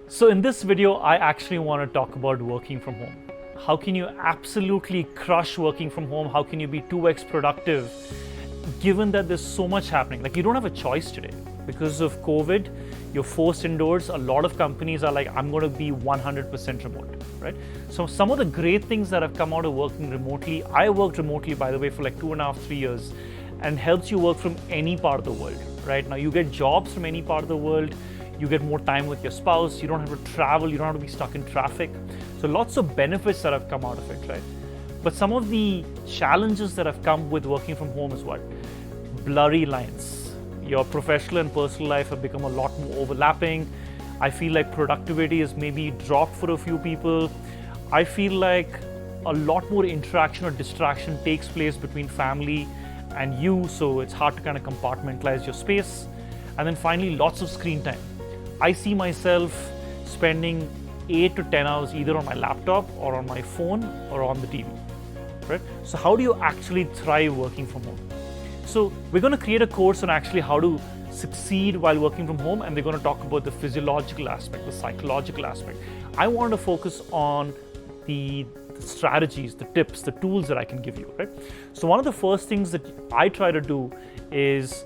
So in this video, I actually want to talk about working from home. How can you absolutely crush working from home? How can you be 2x productive given that there's so much happening? Like, you don't have a choice today. Because of COVID, you're forced indoors. A lot of companies are like, I'm going to be 100% remote, right? So some of the great things that have come out of working remotely, I worked remotely, by the way, for like 2.5, 3 years, and helps you work from any part of the world, right? Now you get jobs from any part of the world. You get more time with your spouse. You don't have to travel. You don't have to be stuck in traffic. So lots of benefits that have come out of it, right? But some of the challenges that have come with working from home is what? Blurry lines. Your professional and personal life have become a lot more overlapping. I feel like productivity has maybe dropped for a few people. I feel like a lot more interaction or distraction takes place between family and you, so it's hard to kind of compartmentalize your space. And then finally, lots of screen time. I see myself spending 8 to 10 hours either on my laptop or on my phone or on the TV, right? So how do you actually thrive working from home? So we're going to create a course on actually how to succeed while working from home, and we're going to talk about the physiological aspect, the psychological aspect. I want to focus on the strategies, the tips, the tools that I can give you, right? So one of the first things that I try to do is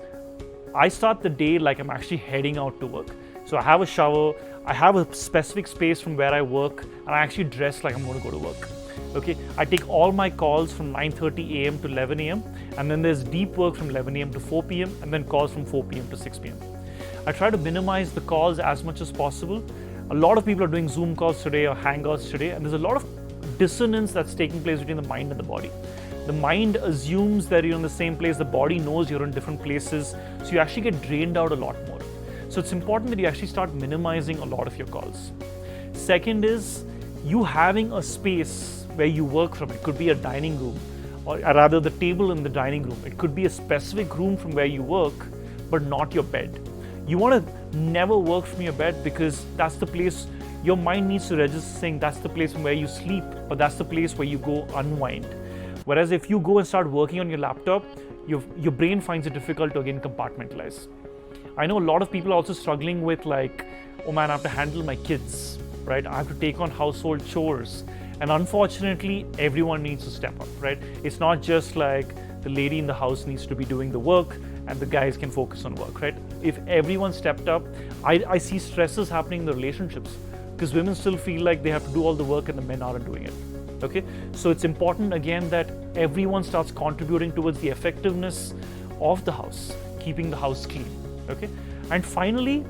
I start the day like I'm actually heading out to work. So I have a shower, I have a specific space from where I work, and I actually dress like I'm going to go to work. Okay, I take all my calls from 9:30 a.m. to 11 a.m. and then there's deep work from 11 a.m. to 4 p.m. and then calls from 4 p.m. to 6 p.m. I try to minimize the calls as much as possible. A lot of people are doing Zoom calls today or Hangouts today, and there's a lot of dissonance that's taking place between the mind and the body. The mind assumes that you're in the same place, the body knows you're in different places, so you actually get drained out a lot more. So it's important that you actually start minimizing a lot of your calls. Second is you having a space where you work from. It could be a dining room, or rather the table in the dining room. It could be a specific room from where you work, but not your bed. You want to never work from your bed because that's the place your mind needs to register saying that's the place from where you sleep, or that's the place where you go unwind. Whereas if you go and start working on your laptop, your brain finds it difficult to again compartmentalize. I know a lot of people are also struggling with like, oh man, I have to handle my kids, right? I have to take on household chores. And unfortunately, everyone needs to step up, right? It's not just like the lady in the house needs to be doing the work and the guys can focus on work, right? If everyone stepped up, I see stresses happening in the relationships because women still feel like they have to do all the work and the men aren't doing it, okay? So it's important again that everyone starts contributing towards the effectiveness of the house, keeping the house clean. Okay, and finally,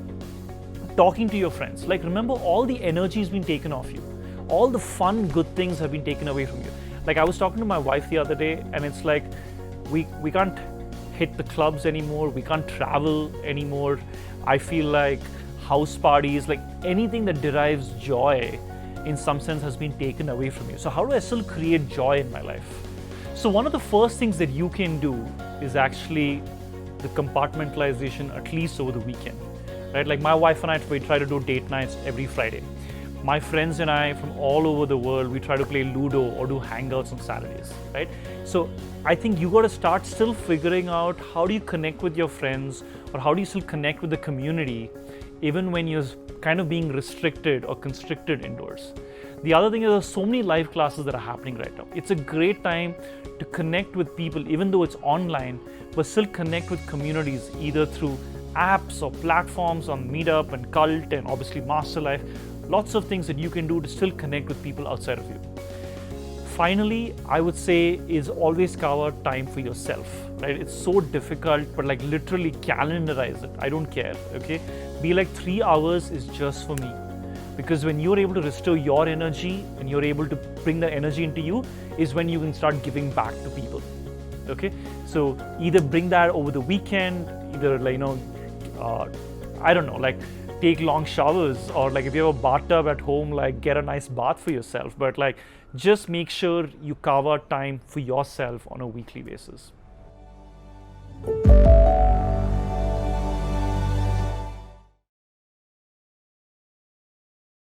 talking to your friends. Like, remember, all the energy has been taken off you. All the fun, good things have been taken away from you. Like, I was talking to my wife the other day, and it's like we can't hit the clubs anymore. We can't travel anymore. I feel like house parties, like anything that derives joy, in some sense, has been taken away from you. So how do I still create joy in my life? So one of the first things that you can do is actually the compartmentalization, at least over the weekend, right? Like my wife and I, we try to do date nights every Friday. My friends and I from all over the world, we try to play Ludo or do hangouts on Saturdays, right? So I think you got to start still figuring out how do you connect with your friends, or how do you still connect with the community even when you're kind of being restricted or constricted indoors. The other thing is there's so many live classes that are happening right now. It's a great time to connect with people, even though it's online, but still connect with communities either through apps or platforms on Meetup and Cult and obviously Masterlife. Lots of things that you can do to still connect with people outside of you. Finally, I would say is always carve out time for yourself, right? It's so difficult, but like literally calendarize it. I don't care, okay? Be like 3 hours is just for me. Because when you're able to restore your energy and you're able to bring the energy into you is when you can start giving back to people, okay? So either bring that over the weekend, either like, I don't know, like take long showers, or like if you have a bathtub at home, like get a nice bath for yourself. But like just make sure you carve out time for yourself on a weekly basis.